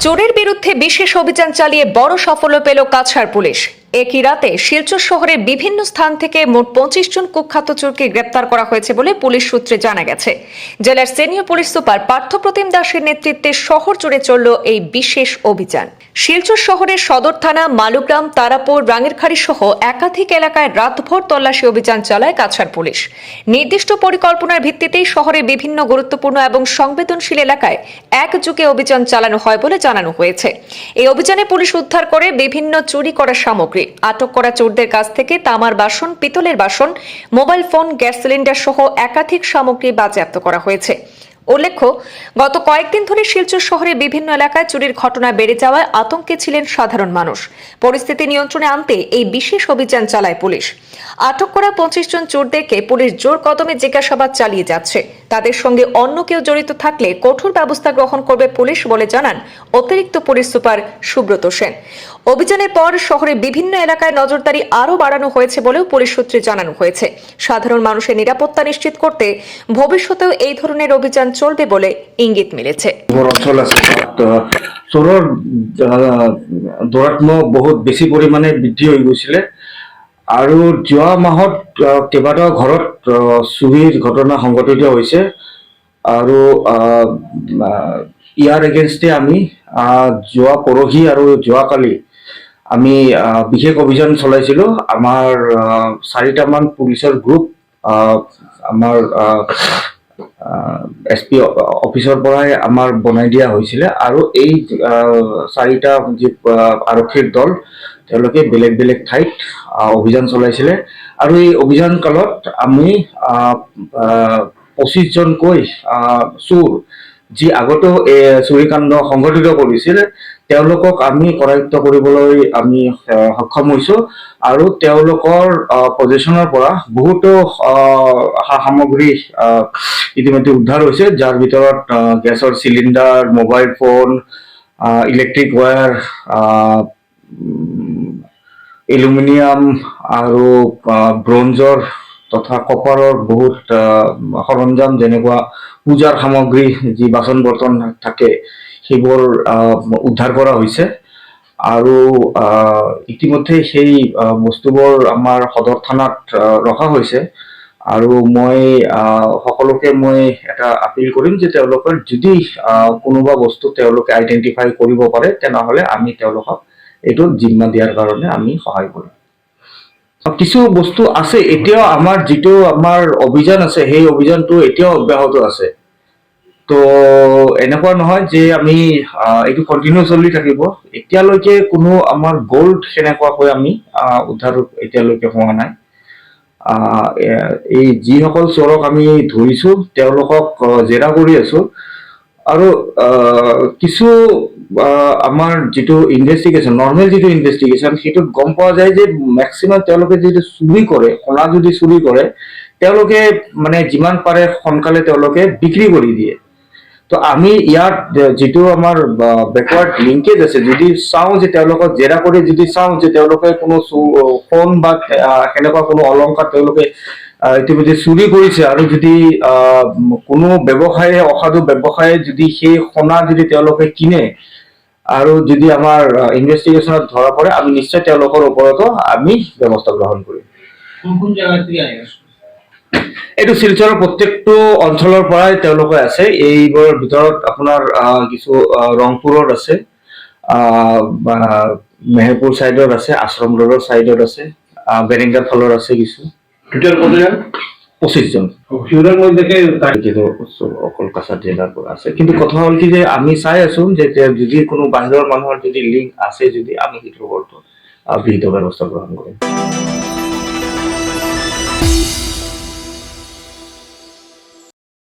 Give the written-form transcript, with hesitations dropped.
চোরের বিরুদ্ধে বিশেষ অভিযান চালিয়ে বড় সাফল্য পেল কাছাড় পুলিশ। একই রাতে শিলচর শহরের বিভিন্ন স্থান থেকে মোট 25 জন কুখ্যাত চোরকে গ্রেপ্তার করা হয়েছে বলে পুলিশ সূত্রে জানা গেছে। জেলার সিনিয়র পুলিশ সুপার পার্থপ্রতিম দাসের নেতৃত্বে শহর জুড়ে চলল এই বিশেষ অভিযান। শিলচর শহরের সদর থানা, মালুগ্রাম, তারাপুর, রাঙেরখাড়ি সহ একাধিক এলাকায় রাতভর তল্লাশি অভিযান চালায় কাছাড় পুলিশ। নির্দিষ্ট পরিকল্পনার ভিত্তিতেই শহরের বিভিন্ন গুরুত্বপূর্ণ এবং সংবেদনশীল এলাকায় একযোগে অভিযান চালানো হয় বলে জানানো হয়েছে। এই অভিযানে পুলিশ উদ্ধার করে বিভিন্ন চুরি করা সামগ্রী। আটক করা চোরদের কাছ থেকে তামার বাসন, পিতলের বাসন, মোবাইল ফোন, গ্যাস সিলিন্ডার সহ একাধিক সামগ্রী বাজেয়াপ্ত করা হয়েছে। উল্লেখ্য, গত কয়েকদিন ধরে শিলচর শহরে বিভিন্ন এলাকায় চুরির ঘটনা বেড়ে যাওয়ায় আতঙ্কে ছিলেন সাধারণ মানুষ। পরিস্থিতি নিয়ন্ত্রণে আনতে এই বিশেষ অভিযান চালায় পুলিশ। আটক করা 25 জন চোরদেরকে পুলিশ জোর কদমে জিজ্ঞাসাবাদ চালিয়ে যাচ্ছে। তাদের সঙ্গে অন্য কেউ জড়িত থাকলে কঠোর ব্যবস্থা গ্রহণ করবে পুলিশ বলে জানান অতিরিক্ত পুলিশ সুপার সুব্রত সেন। অভিযানের পর শহরের বিভিন্ন এলাকায় নজরদারি আরও বাড়ানো হয়েছে বলেও পুলিশ সূত্রে জানানো হয়েছে। সাধারণ মানুষের নিরাপত্তা নিশ্চিত করতে ভবিষ্যতেও এই ধরনের অভিযান চলবে বলে ইঙ্গিত মিলেছে। চোৰৰ দৌৰাত্ম্য বহুত বেছি পৰিমাণে বৃদ্ধি হৈ গৈছিলে আৰু যোৱা মাহত কেইবাটাও ঘৰত চুৰিৰ ঘটনা সংঘটিত হৈছে আৰু ইয়াৰ এগেইনষ্টে আমি যোৱা পৰহি আৰু যোৱাকালি আমি বিশেষ অভিযান চলাইছিলোঁ। আমাৰ 4টামান পুলিচৰ গ্ৰুপ আমাৰ SP অফিচৰ পৰাই আমাৰ বনাই দিয়া হৈছিলে আৰু এই 4টা যি আৰক্ষীৰ দল তেওঁলোকে বেলেগ বেলেগ ঠাইত অভিযান চলাইছিলে আৰু এই অভিযান কালত আমি 25 জনকৈ চোৰ যি আগতেও চুৰিকাণ্ড সংঘটিত কৰিছিল তেওঁলোকক আমি কৰায়ত্ব কৰিবলৈ আমি সক্ষম হৈছোঁ আৰু তেওঁলোকৰ পজিশ্যনৰ পৰা বহুতো সামগ্ৰী ইতিমধ্যে উদ্ধাৰ হৈছে, যাৰ ভিতৰত গেছৰ cylinder, mobile phone, electric wire, aluminium আৰু ব্ৰঞ্জৰ তথা কপাৰৰ বহুত সৰঞ্জাম, যেনেকুৱা পূজাৰ সামগ্ৰী, যি বাচন বৰ্তন থাকে সেইবোৰ উদ্ধাৰ কৰা হৈছে আৰু ইতিমধ্যে সেই বস্তুবোৰ আমাৰ সদৰ থানাত ৰখা হৈছে। আৰু মই সকলোকে এটা আপিল কৰিম যে তেওঁলোকৰ যদি কোনোবা বস্তু তেওঁলোকে আইডেন্টিফাই কৰিব পাৰে তেনেহ'লে আমি তেওঁলোকক এইটো জিম্মা দিয়াৰ কাৰণে আমি সহায় কৰিম। কিছু বস্তু আছে এতিয়াও আমাৰ যিটো আমাৰ অভিযান আছে সেই অভিযানটো এতিয়াও অব্যাহত আছে। তো এনেকুৱা নহয় যে আমি এইটো কণ্টিনিউ চলি থাকিব। এতিয়ালৈকে কোনো আমাৰ গ'ল্ড সেনেকুৱাকৈ আমি উদ্ধাৰ এতিয়ালৈকে হোৱা নাই। এই যিসকল চোৰক আমি ধৰিছোঁ তেওঁলোকক জেৰা কৰি আছোঁ আৰু কিছু আমাৰ যিটো ইনভেষ্টিগেশ্যন, নৰ্মেল যিটো ইনভেষ্টিগেশ্যন, সেইটোত গম পোৱা যায় যে মেক্সিমাম তেওঁলোকে যিটো চুৰি কৰে, সোণা যদি চুৰি কৰে তেওঁলোকে মানে যিমান পাৰে সোনকালে তেওঁলোকে বিক্ৰী কৰি দিয়ে। তো আমি ইয়াত যিটো আমাৰ বেকৱাৰ্ড লিংকেজ আছে, যদি চাওঁ যে তেওঁলোকক জেৰা কৰি যদি চাওঁ যে তেওঁলোকে কোনো সোণ বা সেনেকুৱা কোনো অলংকাৰ তেওঁলোকে ইতিমধ্যে চুৰি কৰিছে আৰু যদি কোনো ব্যৱসায়ী, অসাধু ব্যৱসায়ী যদি সেই সোণা যদি তেওঁলোকে কিনে আৰু যদি আমাৰ ইনভেষ্টিগেশ্যনত ধৰা পৰে, আমি নিশ্চয় তেওঁলোকৰ ওপৰতো আমি ব্যৱস্থা গ্ৰহণ কৰিম। এইটো শিলচৰৰ প্ৰত্যেকটো অঞ্চলৰ পৰাই তেওঁলোকে আছে। এইবোৰৰ ভিতৰত আপোনাৰ কিছু ৰংপুৰত আছে, মেহেৰপুৰ চাইডত আছে, আশ্ৰম ৰোডৰ চাইডত আছে, বেৰেংগাৰ ফালৰ আছে কিছু। 25 জন অকল কাছাৰ জিলাৰ পৰা আছে। কিন্তু কথা হ'ল কি যে আমি চাই আছো যে যদি কোনো বাহিৰৰ মানুহৰ যদি লিংক আছে, যদি আমি সেইটোৰ ওপৰত বিহিত ব্যৱস্থা গ্ৰহণ কৰিম।